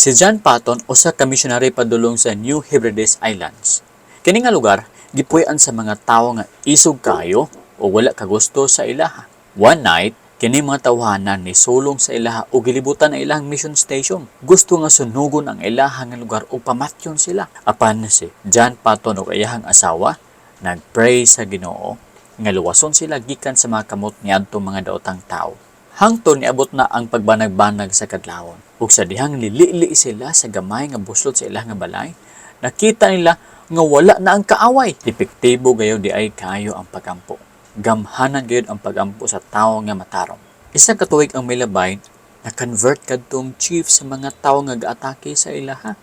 Si John Patton usa ka missionary padulong sa New Hebrides Islands. Kini nga lugar gipuy-an sa mga tawo nga isog kaayo o wala ka gusto sa ilaha. One night, kini mga tawhanan ni sulong sa ilaha o gilibutan ang ilang mission station. Gusto nga sunugon ang ilaha nga lugar o pamatyon sila. Apan si John Patton o iyahang asawa nagpray sa Ginoo nga luwason sila gikan sa mga kamot niadtong mga daotang tawo. Hangtod niabot na ang pagbanag-banag sa kadlawon. Ug sa dihang lili sila sa gamay nga buslot sa ilang nga balay, nakita nila nga wala na ang kaaway. Epektibo gayo di ay kayo ang pagampo. Gamhanan gayud ang pagampo sa tawo nga matarong. Isang katuig ang milabay na convert kadtong chief sa mga tawo nga gaatake sa ilaha.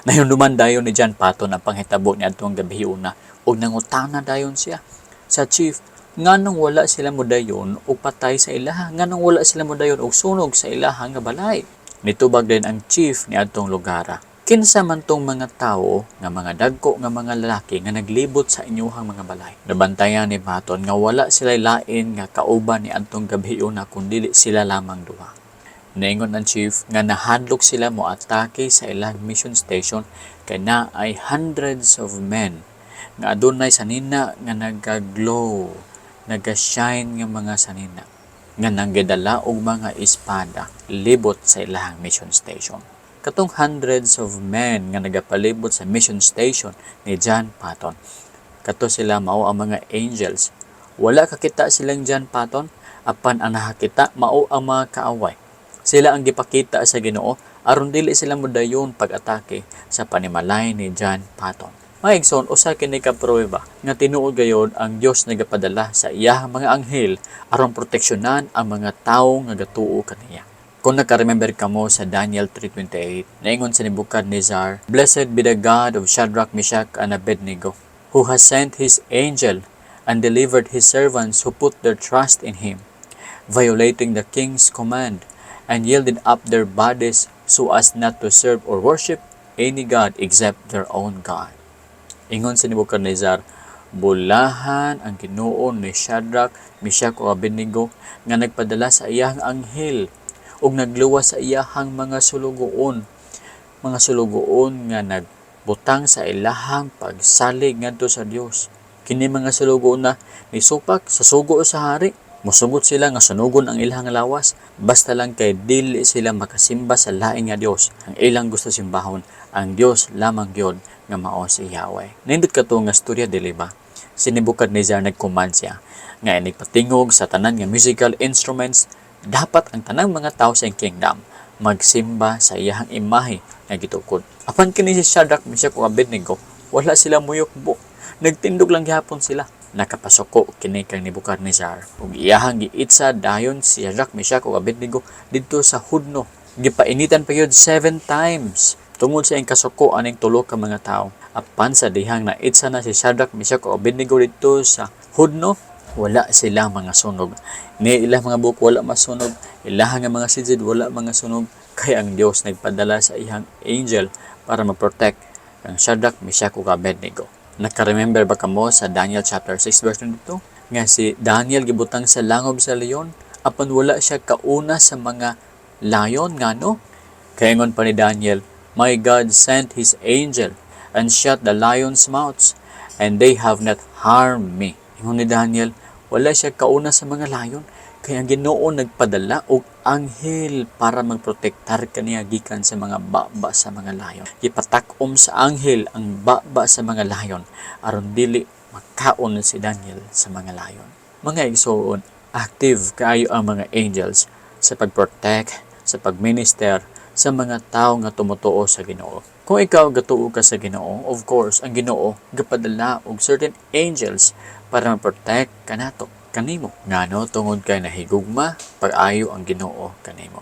Nahinduman dayon ni John Patton ang panghitabo niadtong gabiuna ug nangutana dayon siya sa chief nganong wala sila modayon og patay sa ilaha, nganong wala sila modayon og sunog sa ilaha nga balay. Nitubag din ang chief niadtong lugara. Kinsa man tong mga tawo nga mga dagko nga mga lalaki nga naglibot sa inyuhang mga balay. Nabantayan ni Patton nga wala sila lain nga kauban ni adtong gabiuna kundi sila lamang duha. Naingon ang chief nga nahadlok sila mo atake sa ilang mission station kay na ay hundreds of men nga adunay sanina nga nagaglow, nagashine nga mga sanina nga nanggedala og mga espada libot sa ilahang mission station. Katong hundreds of men nga nagapalibot sa mission station ni John Patton, kato sila mao ang mga angels. Wala kakita silang John Patton, apan ang nakakita mao ang mga kaaway. Sila ang gipakita sa Ginoo aron dili sila modayon pag-atake sa panimalay ni John Patton. Maigsoon, usa kini ka pruweba nga tinuod gayod ang Dios nagapadala sa iyahang mga anghel aron proteksyonan ang mga tawo nga gatuo kaniya. Kung naka-remember kamo sa Daniel 3:28, naingon sa Nebuchadnezzar, "Blessed be the God of Shadrach, Meshach, and Abednego, who has sent his angel and delivered his servants who put their trust in him, violating the king's command, and yielded up their bodies so as not to serve or worship any god except their own God." Ingon si Nebuchadnezzar, bulahan ang Ginoo ni Shadrach, Meshach o Abednego nga nagpadala sa iyahang anghel ug nagluwas sa iyahang mga sulugoon nga nagbutang sa ilahang pagsalig ngadto sa Dios. Kini mga sulugoon na nisupak sa sugo sa hari. Mosugot sila nga sunugon ang ilang lawas basta lang kay dili sila makasimba sa lain nga Dios. Ang ilang gusto simbahon ang Dios lamang gyud nga mao si Yahweh. Nindot kato nga storya dili ba? Si Nebuchadnezzar nagcommand siya nga nagpatingog sa tanan nga musical instruments, dapat ang tanang mga tawo sa kingdom magsimba sa iyahang imahe nga gitukod. Apan kini si Shadrach, Meshach ug Abednego, wala sila muyokbo. Nagtindog lang gyapon sila. Nakapasuko kini kang Nebuchadnezzar ug iyahang giitsa dayon si Shadrach, Meshach ug Abednego didto sa hudno. Gipainitan pa gyud 7 times tungod sa kasuko aning tulo ka mga tawo. Apan sa dihang naitsa na si Shadrach, Meshach ug Abednego didto sa hudno, wala sila mga sunog. Ni ilang mga buhok wala masunog, ilang nga mga sidsid wala mga sunog, kay ang Dios nagpadala sa iyang angel para ma-protect ang Shadrach, Meshach ug Abednego. Naka-remember ba kamo sa Daniel chapter 6 verse 22? Nga si Daniel gibutang sa langob sa leon, apan wala siya kauna sa mga layon ngano? Kaingon pa ni Daniel, "My God sent his angel and shut the lions' mouths, and they have not harmed me." Ingon ni Daniel, wala siya kauna sa mga layon, kaya ang Ginoo nagpadala og anghel para magprotektar kaniya gikan sa mga baba sa mga layon. Gipatak-om sa anghel ang baba sa mga layon aron dili makaon si Daniel sa mga layon. Mga igsoon, active kaayo ang mga angels sa pagprotect, sa pagminister sa mga tawo nga tumutuo sa Ginoo. Kung ikaw gatuo ka sa Ginoo, of course, ang Ginoo gapadala og certain angels para ma-protect kanato kanimo. Ngano tungod kay nahigugma pag-ayo ang Ginoo kanimo.